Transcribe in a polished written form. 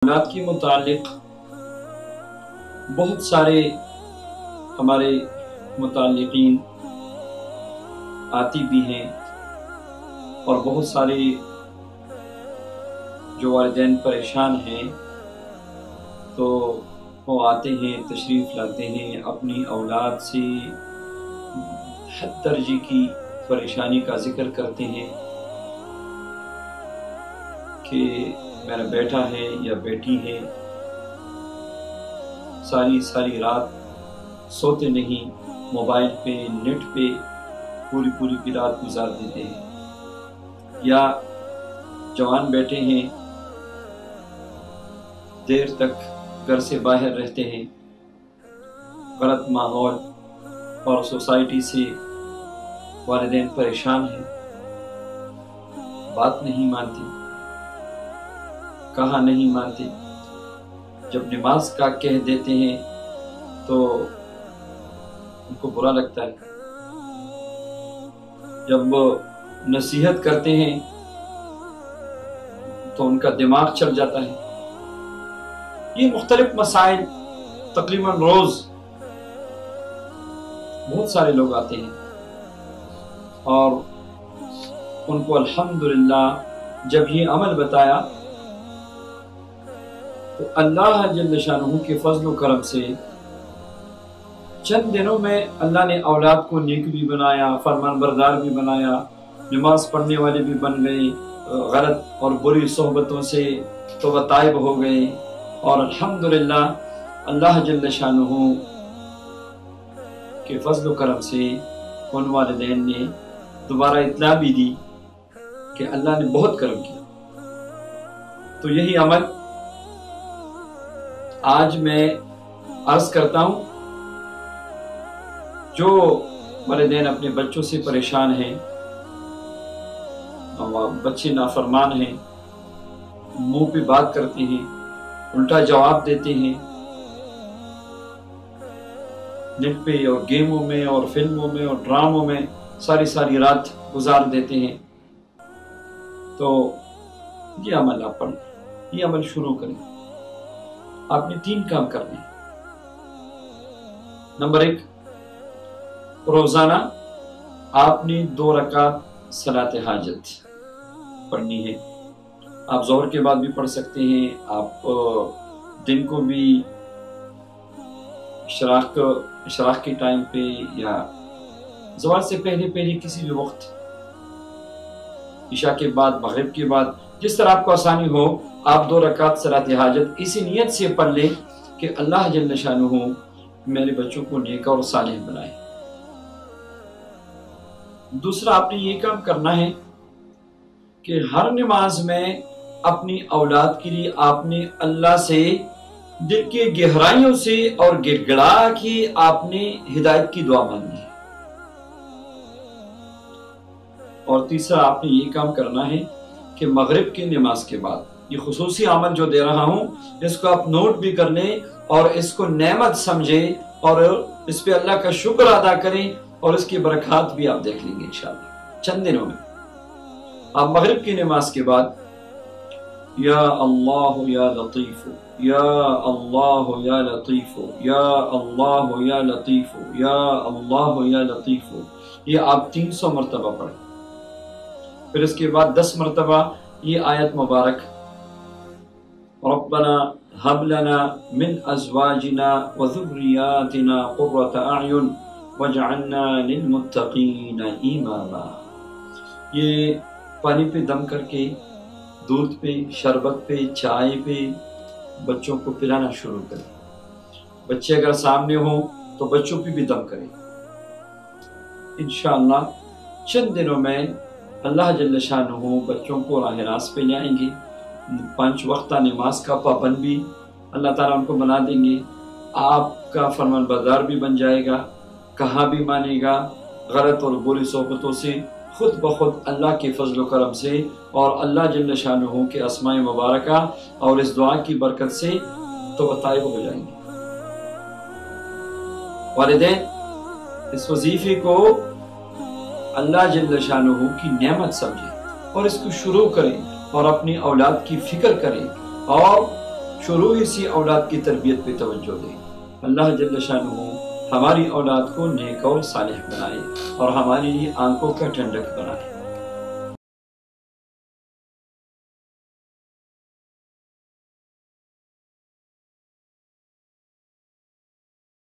اولاد کے متعلق بہت سارے ہمارے متعلقین آتی بھی ہیں اور بہت سارے جو والدین پریشان ہیں تو وہ آتے ہیں، تشریف لاتے ہیں، اپنی اولاد سے حد درجے کی پریشانی کا ذکر کرتے ہیں کہ میرا بیٹا ہے یا بیٹی ہے، ساری رات سوتے نہیں، موبائل پہ نیٹ پہ پوری رات گزار دیتے ہیں، یا جوان بیٹے ہیں دیر تک گھر سے باہر رہتے ہیں، غلط ماحول اور سوسائٹی سے والدین پریشان ہیں، بات نہیں مانتے، کہا نہیں مانتے، جب نماز کا کہہ دیتے ہیں تو ان کو برا لگتا ہے، جب وہ نصیحت کرتے ہیں تو ان کا دماغ چل جاتا ہے۔ یہ مختلف مسائل تقریباً روز بہت سارے لوگ آتے ہیں اور ان کو الحمدللہ جب یہ عمل بتایا تو اللہ جل شانہ کے فضل و کرم سے چند دنوں میں اللہ نے اولاد کو نیک بھی بنایا، فرمان بردار بھی بنایا، نماز پڑھنے والے بھی بن گئے، غلط اور بری صحبتوں سے توبہ طائب ہو گئے، اور الحمدللہ اللہ جل شانہ کے فضل و کرم سے ان والدین نے دوبارہ اطلاع بھی دی کہ اللہ نے بہت کرم کیا۔ تو یہی عمل آج میں عرض کرتا ہوں، جو والدین اپنے بچوں سے پریشان ہیں، بچے نافرمان ہیں، منہ پہ بات کرتے ہیں، الٹا جواب دیتے ہیں، نیٹ پہ اور گیموں میں اور فلموں میں اور ڈراموں میں ساری رات گزار دیتے ہیں، تو یہ عمل آپ پڑھیں، یہ عمل شروع کریں۔ آپ نے 3 کام کرنے ہیں۔ نمبر 1، روزانہ آپ نے 2 رکعت صلاۃ حاجت پڑھنی ہے۔ آپ ظہر کے بعد بھی پڑھ سکتے ہیں، آپ دن کو بھی اشراق کے ٹائم پہ یا زوال سے پہلے کسی بھی وقت، عشاء کے بعد، مغرب کے بعد، جس طرح آپ کو آسانی ہو، آپ 2 رکعت صلاۃ حاجت اسی نیت سے پڑھ لیں کہ اللہ جل شانہ میرے بچوں کو نیک اور صالح بنائے۔ دوسرا، آپ نے یہ کام کرنا ہے کہ ہر نماز میں اپنی اولاد کے لیے آپ نے اللہ سے دل کے گہرائیوں سے اور گڑ گڑا کے آپ نے ہدایت کی دعا مانگی ہے۔ اور تیسرا، آپ نے یہ کام کرنا ہے کہ مغرب کی نماز کے بعد، یہ خصوصی عمل جو دے رہا ہوں اس کو آپ نوٹ بھی کر لیں اور اس کو نعمت سمجھیں اور اس پہ اللہ کا شکر ادا کریں، اور اس کی برکات بھی آپ دیکھ لیں گے انشاءاللہ چند دنوں میں۔ آپ مغرب کی نماز کے بعد یا اللہ یا لطیف، یا اللہ یا لطیف، یا اللہ یا لطیف، یا اللہ یا لطیف، یہ آپ 300 مرتبہ پڑھیں۔ پھر اس کے بعد 10 مرتبہ یہ آیت مبارک ربنا هب لنا من ازواجنا وذرياتنا قرة اعین واجعلنا للمتقین اماما، یہ پانی پہ دم کر کے، دودھ پہ، شربت پہ، چائے پہ بچوں کو پلانا شروع کریں۔ بچے اگر سامنے ہوں تو بچوں پہ بھی دم کریں۔ انشاءاللہ چند دنوں میں اللہ جل شانہ بچوں کو راہ راست پہ لائیں گے، 5 وقتہ نماز کا پابند بھی اللہ تعالیٰ ان کو بنا دیں گے، آپ کا فرمان بردار بھی بن جائے گا، کہا بھی مانے گا، غلط اور بری صحبتوں سے خود بخود اللہ کے فضل و کرم سے اور اللہ جل شانہ کے اسماء مبارکہ اور اس دعا کی برکت سے توبہ طائب ہو جائیں گے۔ والدین اس وظیفے کو اللہ جل شانہ کی نعمت سمجھیں اور اس کو شروع کریں اور اپنی اولاد کی فکر کریں اور شروع سی اولاد کی تربیت پہ توجہ دیں۔ اللہ جل شانہ ہماری اولاد کو نیک اور صالح بنائے اور ہماری آنکھوں کا ٹھنڈک بنائے۔